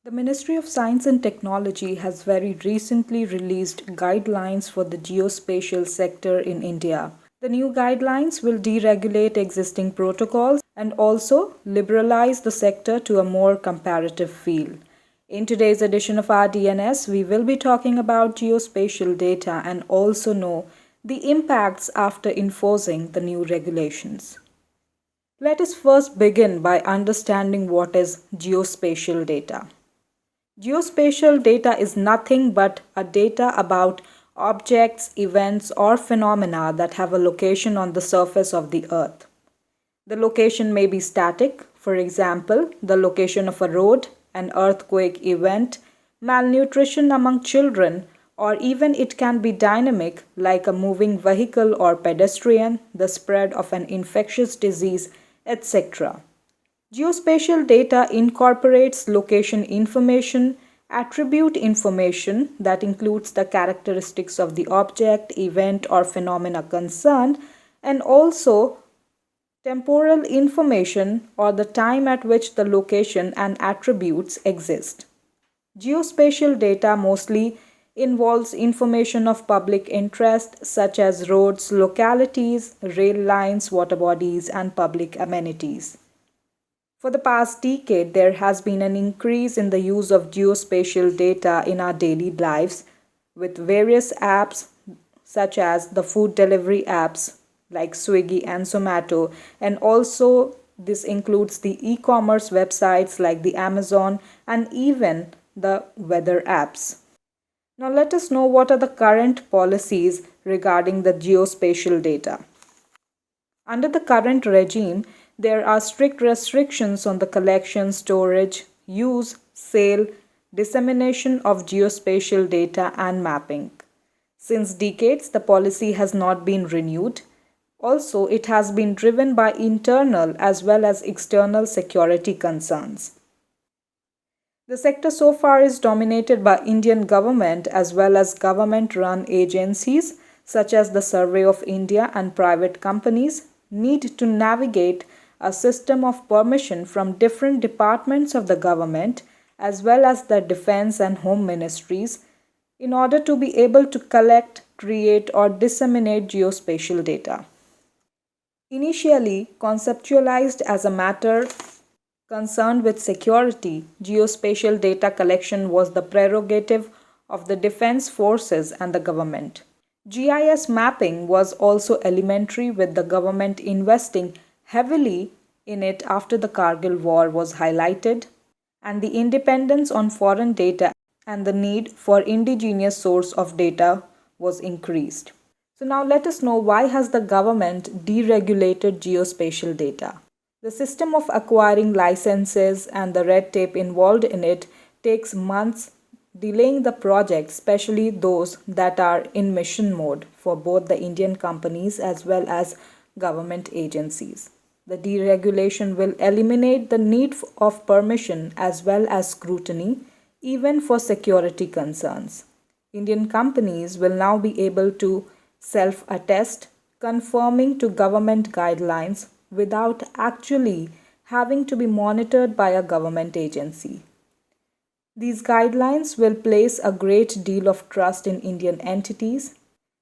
The Ministry of Science and Technology has very recently released guidelines for the geospatial sector in India. The new guidelines will deregulate existing protocols and also liberalize the sector to a more comparative feel. In today's edition of our DNS, we will be talking about geospatial data and also know the impacts after enforcing the new regulations. Let us first begin by understanding what is geospatial data. Geospatial data is nothing but a data about objects, events, or phenomena that have a location on the surface of the earth. The location may be static, for example, the location of a road, an earthquake event, malnutrition among children, or even it can be dynamic like a moving vehicle or pedestrian, the spread of an infectious disease, etc. Geospatial data incorporates location information, attribute information that includes the characteristics of the object, event, or phenomena concerned, and also temporal information or the time at which the location and attributes exist. Geospatial data mostly involves information of public interest such as roads, localities, rail lines, water bodies, and public amenities. For the past decade, there has been an increase in the use of geospatial data in our daily lives with various apps such as the food delivery apps like Swiggy and Zomato, and also this includes the e-commerce websites like the Amazon and even the weather apps. Now let us know what are the current policies regarding the geospatial data. Under the current regime, there are strict restrictions on the collection, storage, use, sale, dissemination of geospatial data and mapping. Since decades, the policy has not been renewed. Also, it has been driven by internal as well as external security concerns. The sector so far is dominated by Indian government as well as government-run agencies such as the Survey of India, and private companies need to navigate a system of permission from different departments of the government as well as the defense and home ministries in order to be able to collect, create, or disseminate geospatial data. Initially conceptualized as a matter concerned with security, geospatial data collection was the prerogative of the defense forces and the government. GIS mapping was also elementary, with the government investing heavily in it after the Kargil war was highlighted, and the independence on foreign data and the need for indigenous source of data was increased. So now let us know, why has the government deregulated geospatial data? The system of acquiring licenses and the red tape involved in it takes months, delaying the project, especially those that are in mission mode for both the Indian companies as well as government agencies. The deregulation will eliminate the need of permission as well as scrutiny, even for security concerns. Indian companies will now be able to self-attest, conforming to government guidelines without actually having to be monitored by a government agency. These guidelines will place a great deal of trust in Indian entities.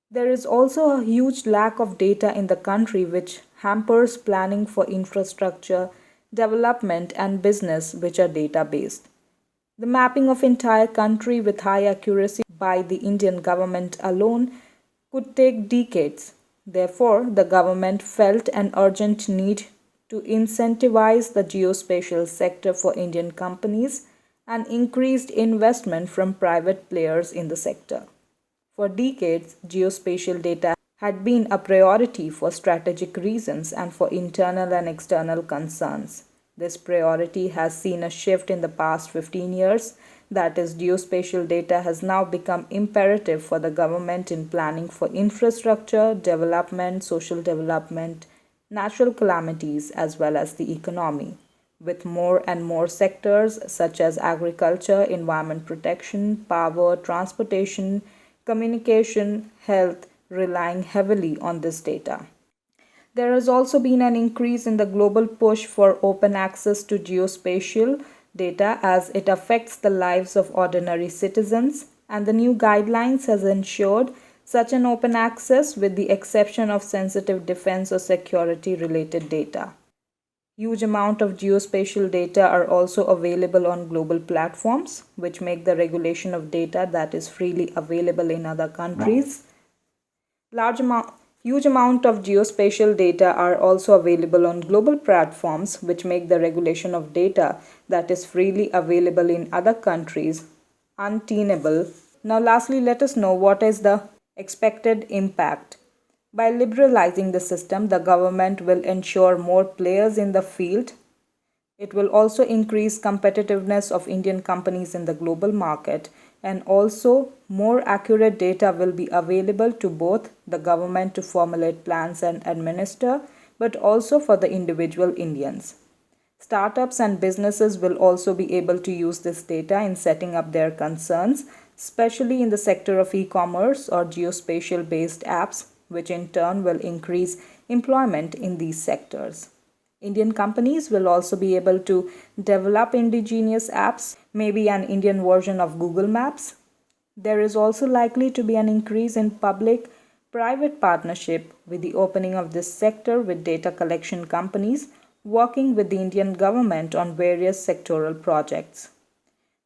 There is also a huge lack of data in the country which hampers planning for infrastructure, development and business which are data-based. The mapping of entire country with high accuracy by the Indian government alone could take decades. Therefore, the government felt an urgent need to incentivize the geospatial sector for Indian companies and increased investment from private players in the sector. For decades, geospatial data had been a priority for strategic reasons and for internal and external concerns. This priority has seen a shift in the past 15 years. That is, geospatial data has now become imperative for the government in planning for infrastructure, development, social development, natural calamities, as well as the economy, with more and more sectors such as agriculture, environment protection, power, transportation, communication, health relying heavily on this data. There has also been an increase in the global push for open access to geospatial data as it affects the lives of ordinary citizens, and the new guidelines has ensured such an open access with the exception of sensitive defense or security related data. Huge amount of geospatial data are also available on global platforms, which make the regulation of data that is freely available in other countries. Large amount Huge amount of geospatial data are also available on global platforms, which make the regulation of data that is freely available in other countries untenable. Now, lastly, let us know what is the expected impact. By liberalizing the system, the government will ensure more players in the field. It will also increase competitiveness of Indian companies in the global market, and also more accurate data will be available to both the government to formulate plans and administer, but also for the individual Indians. Startups and businesses will also be able to use this data in setting up their concerns, especially in the sector of e-commerce or geospatial based apps, which in turn will increase employment in these sectors. Indian companies will also be able to develop indigenous apps, maybe an Indian version of Google Maps. There is also likely to be an increase in public-private partnership with the opening of this sector, with data collection companies working with the Indian government on various sectoral projects.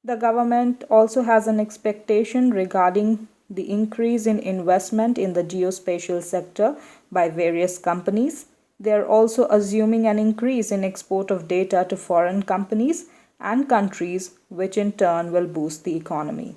The government also has an expectation regarding the increase in investment in the geospatial sector by various companies. They are also assuming an increase in export of data to foreign companies and countries, which in turn will boost the economy.